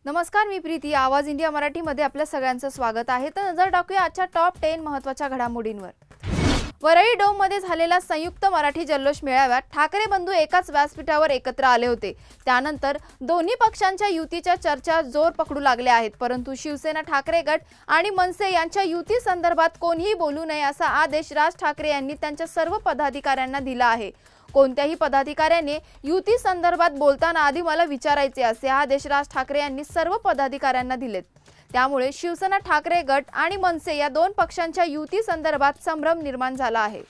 नमस्कार, मी प्रीती. आवाज इंडिया मराठीमध्ये आपल्या सगळ्यांचं स्वागत आहे. तर नजर टाकूया आजच्या टॉप 10 महत्त्वाच्या घडामोडींवर. वरळी डोममध्ये झालेल्या संयुक्त मराठी जल्लोष मेळाव्यात ठाकरे बंधू एकाच व्यासपीठावर एकत्र आले होते. त्यानंतर दोन्ही पक्षांच्या युतीच्या चर्चा जोर पकडू लागल्या आहेत. परंतु शिवसेना, ठाकरे गट आणि मनसे यांच्या युती संदर्भात कोणीही बोलू नये असा आदेश राज ठाकरे यांनी त्यांच्या सर्व पदाधिकाऱ्यांना दिला आहे. कोणत्याही पदाधिकाऱ्याने युती संदर्भात बोलताना आधी मला विचारायचे असे आदेश राज ठाकरे यांनी सर्व पदाधिकाऱ्यांना दिलेत. त्यामुळे शिवसेना, ठाकरे गट आणि मनसे या दोन पक्षांच्या युती संदर्भात संभ्रम निर्माण झाला आहे.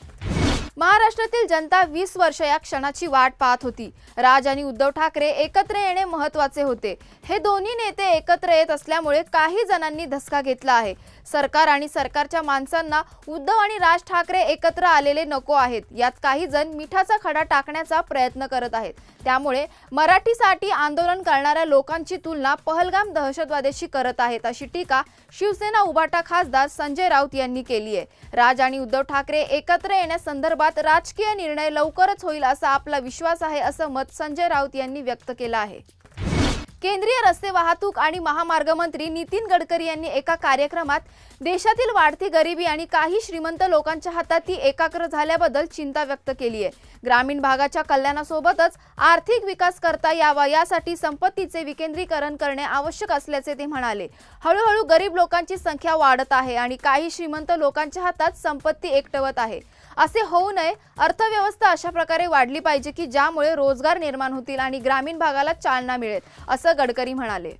महाराष्ट्रातील जनता 20 वर्ष या क्षणाची वाट पाहत होती. राज आणि उद्धव ठाकरे एकत्र येणे महत्त्वाचे होते. हे दोन्ही नेते एकत्र येत असल्यामुळे काही जणांनी धसका घेतला आहे. सरकार आणि सरकारच्या माणसांना उद्धव आणि राज ठाकरे एकत्र आलेले नको आहेत. यात काही जण मिठाचा खडा टाकण्याचा प्रयत्न करत आहेत. त्यामुळे मराठीसाठी आंदोलन करणाऱ्या लोकांची तुलना पहलगाम दहशतवाद्याशी करत आहेत, अशी टीका शिवसेना उभाटा खासदार संजय राऊत यांनी केली आहे. राज आणि उद्धव ठाकरे एकत्र येण्यासंदर्भात राजकीय निर्णय लवकरच होईल असा आपला विश्वास आहे, असं मत संजय राऊत यांनी व्यक्त केलं आहे. केंद्रीय रस्ते वाहतूक आणि महामार्ग मंत्री नितीन गडकरी यांनी एका कार्यक्रमात देशातील वाढती गरिबी आणि काही श्रीमंत लोकांच्या हातात ती एकाग्र झाल्याबद्दल चिंता व्यक्त केली आहे. ग्रामीण भागाच्या कल्याणासोबतच आर्थिक विकास करता यावा यासाठी संपत्तीचे विकेंद्रीकरण करणे आवश्यक असल्याचे ते म्हणाले. हळूहळू गरीब लोकांची संख्या वाढत आहे आणि काही श्रीमंत लोकांच्या हातात संपत्ती एकटवत आहे. असे होऊ नये. अर्थव्यवस्था अशा प्रकारे वाढली पाहिजे की ज्यामुळे रोजगार निर्माण होतील आणि ग्रामीण भागाला चालना मिळेल, असं गडकरी म्हणाले.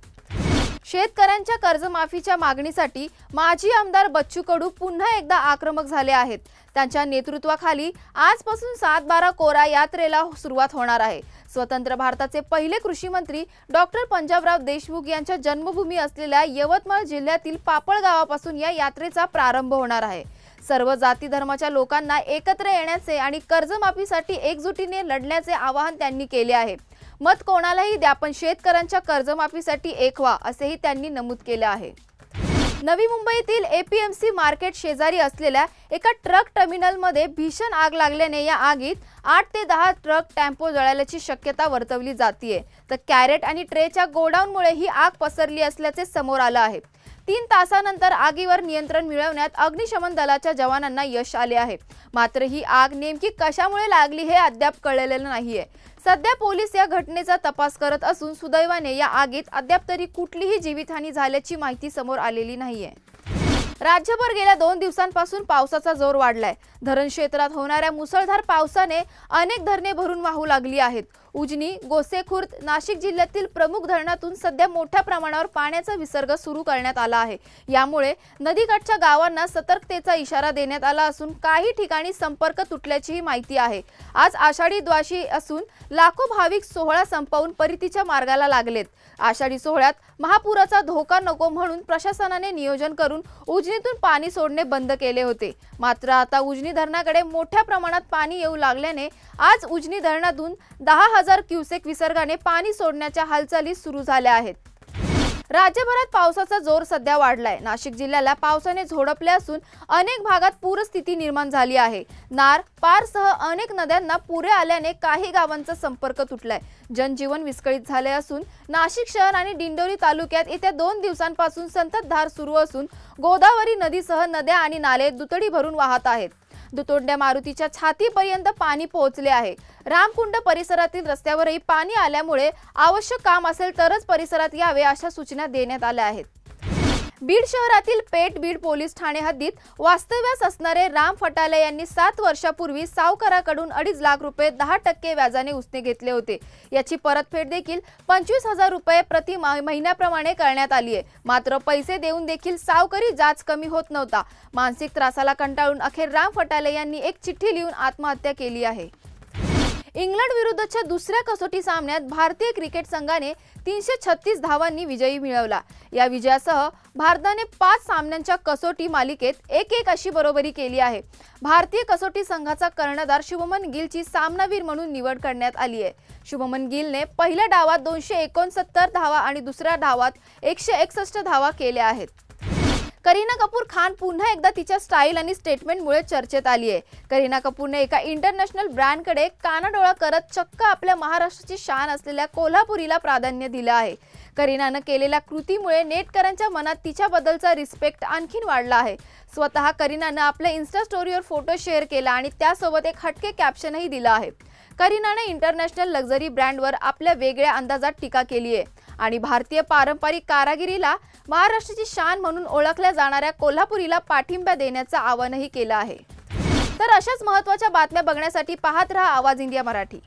शेतकऱ्यांच्या कर्जमाफीच्या मागणीसाठी माजी आमदार बच्चू कडू पुन्हा एकदा आक्रमक झाले आहेत. त्यांच्या नेतृत्वाखाली आजपासून 7/12 कोरा यात्रेला सुरुवात होणार आहे. स्वतंत्र भारताचे पहिले कृषी मंत्री डॉक्टर पंजाबराव देशमुख यांच्या जन्मभूमी असलेल्या यवतमाळ जिल्ह्यातील पापळ गावापासून या यात्रेचा प्रारंभ होणार आहे. सर्व जाती धर्माच्या लोकांना एकत्र येण्याचे आणि कर्जमाफीसाठी एकजुटीने लढण्याचे आवाहन त्यांनी केले आहे. मत कोणालाही द्या, पण शेतकऱ्यांच्या कर्जमाफीसाठी एक व्हा, असेही त्यांनी नमूद केले आहे. नवी मुंबईतील एपीएमसी मार्केट शेजारी असलेल्या एका ट्रक टर्मिनलमध्ये भीषण आग लागल्याने या आगीत 8 ते 10 ट्रक टेम्पो जळाल्याची शक्यता वर्तवली जाते. तर कॅरेट आणि ट्रेच्या गोडाऊनमुळे ही आग पसरली असल्याचे समोर आलं आहे. 3 तासानंतर आगीवर नियंत्रण मिळवण्यात अग्निशमन दलाच्या जवानांना यश आले आहे. मात्र ही आग नेमकी कशामुळे लागली हे अद्याप कळलेलं नाहीये. सध्या पोलीस या घटनेचा तपास करत असून सुदैवाने या आगीत अद्याप तरी कुठलीही जीवितहानी झाल्याची माहिती समोर आलेली नाहीये. राज्यभर गेल्या 2 दिवसांपासून पावसाचा जोर वाढलाय. धरण क्षेत्रात होणाऱ्या मुसळधार पावसाने अनेक धरणे भरून वाहू लागली आहेत. उजनी, गोसेखुर्द, नाशिक जिल्ह्यातील प्रमुख धरणातून सध्या मोठ्या प्रमाणावर पाण्याचा विसर्ग सुरू करण्यात आला आहे. यामुळे नदीकाठच्या गावांना सतर्कतेचा इशारा देण्यात आला असून काही ठिकाणी संपर्क तुटल्याचीही माहिती आहे. आज आषाढी द्वादशी असून लाखो भाविक सोहळा संपवून परतीच्या मार्गाला लागलेत. आषाढी सोहळ्यात महापुराचा धोका नको म्हणून प्रशासनाने नियोजन करून उजनीतून पाणी सोडणे बंद केले होते. मात्र आता उजनी धरणाकडे मोठ्या प्रमाणात पाणी येऊ लागल्याने आज उजनी धरणातून 10,000 क्युसेक विसर्गाने पाणी सोडण्याच्या हालचाली सुरू झाल्या आहेत. राज्यभरात पावसाचा जोर सध्या वाढलाय. नाशिक जिल्ह्याला पावसाने झोडपले असून अनेक भागात पूरस्थिती निर्माण झाली आहे. नार, पारसह अनेक नद्यांना पुरे आल्याने काही गावांचा संपर्क तुटलाय. जनजीवन विस्कळीत झाले असून नाशिक शहर आणि दिंडोरी तालुक्यात येत्या 2 दिवसांपासून संततधार सुरू असून गोदावरी नदीसह नद्या आणि नाले दुतडी भरून वाहत आहेत. दुतोंड्या मारुतीच्या छातीपर्यंत पाणी पोहोचले आहे. रामकुंड परिसरातील रस्त्यावरही पाणी आल्यामुळे आवश्यक काम असेल तरच परिसरात यावे अशा सूचना देण्यात आल्या आहेत. बीड शहरातील पेठ बीड पोलीस ठाणे हद्दीत वास्तव्यास असणारे राम फटाले यांनी 7 वर्षापूर्वी सावकाराकडून 2.5 लाख रुपये 10% व्याजाने उसने घेतले होते. याची परतफेड देखील 25,000 रुपये प्रति महिन्याप्रमाणे करण्यात आली आहे. मात्र पैसे देऊन देखील सावकारी जाच कमी होत नव्हता. मानसिक त्रासाला कंटाळून अखेर राम फटाले यांनी एक चिठ्ठी लिहून आत्महत्या केली आहे. इंग्लंड विरुद्धच्या दुसऱ्या कसोटी सामन्यात भारतीय क्रिकेट संघाने 336 धावांनी विजय मिळवला. या विजयासह भारताने 5 सामन्यांच्या कसोटी मालिकेत 1-1 अशी बरोबरी केली आहे. भारतीय कसोटी संघाचा कर्णधार शुभमन गिलची सामनावीर म्हणून निवड करण्यात आली आहे. शुभमन गिलने पहिल्या डावात 269 धावा आणि दुसऱ्या डावात 161 धावा केल्या आहेत. करीना कपूर खान पुन्हा एकदा तिच्या स्टाईल आणि स्टेटमेंटमुळे चर्चेत आली आहे। करीना कपूरने एका इंटरनॅशनल ब्रँडकडे कानाडोळा करत चक्क आपल्या महाराष्ट्राची शान असलेल्या कोल्हापुरीला प्राधान्य दिलं आहे। करीनानं केलेल्या कृतीमुळे नेटकरांच्या मनात तिच्याबद्दलचा रिस्पेक्ट आणखीन वाढला आहे। स्वतः करीनानं आपल्या इन्स्टा स्टोरीवर फोटो शेअर केला आणि त्यासोबत एक हटके कॅप्शनही दिलं आहे। करीनाने इंटरनॅशनल लक्झरी ब्रँडवर आपल्या वेगळ्या अंदाजात टीका केली आहे आणि भारतीय पारंपरिक कारागिरीला महाराष्ट्राची शान म्हणून ओळखल्या जाणाऱ्या कोल्हापुरीला पाठिंबा देण्याचं आवाहनही केलं आहे। तर अशाच महत्त्वाच्या बातम्या बघण्यासाठी पाहत रहा आवाज इंडिया मराठी।